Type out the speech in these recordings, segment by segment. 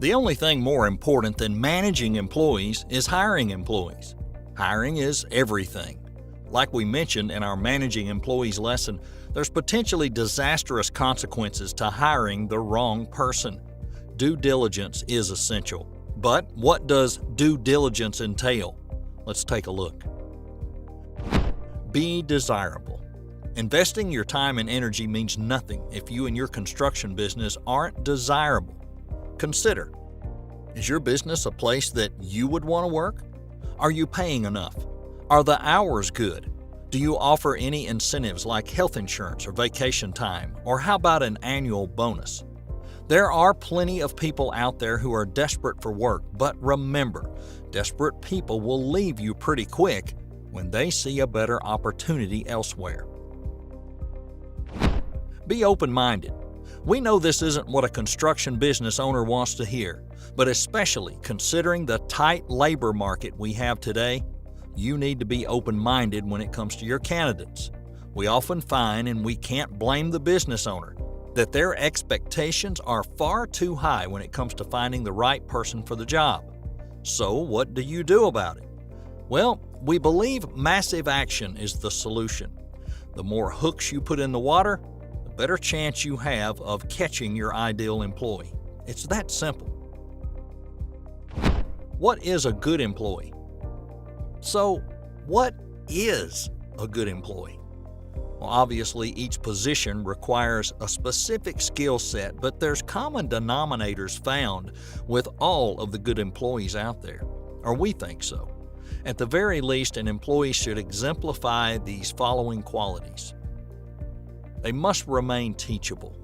The only thing more important than managing employees is hiring employees. Hiring is everything. Like we mentioned in our Managing Employees lesson, there's potentially disastrous consequences to hiring the wrong person. Due diligence is essential. But what does due diligence entail? Let's take a look. Be desirable. Investing your time and energy means nothing if you and your construction business aren't desirable. Consider, is your business a place that you would want to work? Are you paying enough? Are the hours good? Do you offer any incentives like health insurance or vacation time? Or how about an annual bonus? There are plenty of people out there who are desperate for work, but remember, desperate people will leave you pretty quick when they see a better opportunity elsewhere. Be open-minded. We know this isn't what a construction business owner wants to hear, but especially considering the tight labor market we have today, you need to be open-minded when it comes to your candidates. We often find, and we can't blame the business owner, that their expectations are far too high when it comes to finding the right person for the job. So what do you do about it? Well, we believe massive action is the solution. The more hooks you put in the water, the better chance you have of catching your ideal employee. It's that simple. What is a good employee? So, what is a good employee? Well, obviously, each position requires a specific skill set, but there's common denominators found with all of the good employees out there, or we think so. At the very least, an employee should exemplify these following qualities. They must remain teachable.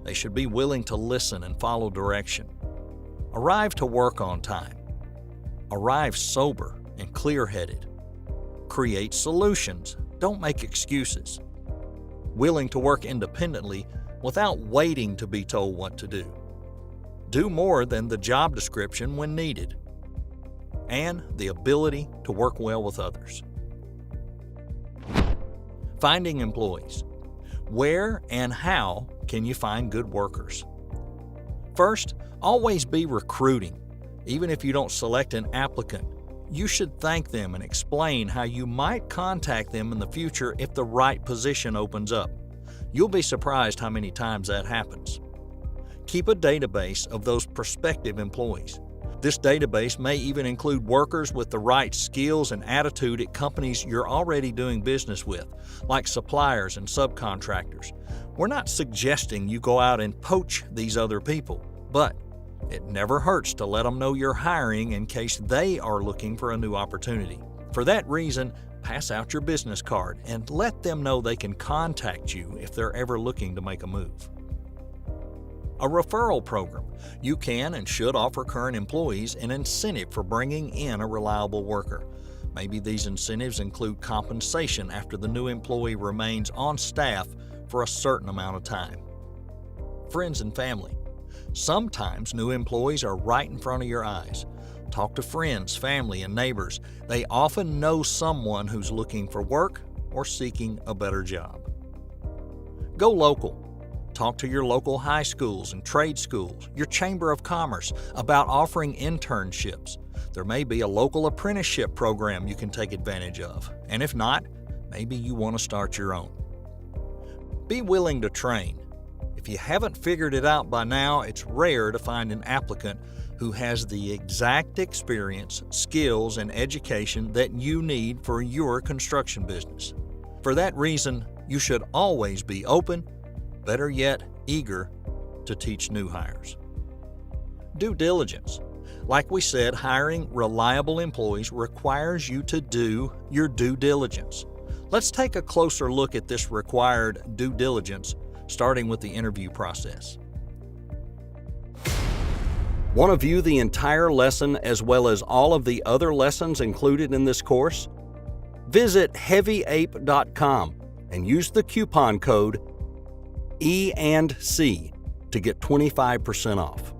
They should be willing to listen and follow direction. Arrive to work on time. Arrive sober and clear-headed. Create solutions. Don't make excuses. Willing to work independently without waiting to be told what to do. Do more than the job description when needed. And the ability to work well with others. Finding employees. Where and how can you find good workers? First, always be recruiting. Even if you don't select an applicant, you should thank them and explain how you might contact them in the future if the right position opens up. You'll be surprised how many times that happens. Keep a database of those prospective employees. This database may even include workers with the right skills and attitude at companies you're already doing business with, like suppliers and subcontractors. We're not suggesting you go out and poach these other people, but it never hurts to let them know you're hiring in case they are looking for a new opportunity. For that reason, pass out your business card and let them know they can contact you if they're ever looking to make a move. A referral program. You can and should offer current employees an incentive for bringing in a reliable worker. Maybe these incentives include compensation after the new employee remains on staff for a certain amount of time. Friends and family. Sometimes new employees are right in front of your eyes. Talk to friends, family, and neighbors. They often know someone who's looking for work or seeking a better job. Go local. Talk to your local high schools and trade schools, your Chamber of Commerce, about offering internships. There may be a local apprenticeship program you can take advantage of, and if not, maybe you want to start your own. Be willing to train. If you haven't figured it out by now, it's rare to find an applicant who has the exact experience, skills, and education that you need for your construction business. For that reason, you should always be open, better yet, eager to teach new hires. Due diligence. Like we said, hiring reliable employees requires you to do your due diligence. Let's take a closer look at this required due diligence, starting with the interview process. Want to view the entire lesson as well as all of the other lessons included in this course? Visit heavyape.com and use the coupon code E&C to get 25% off.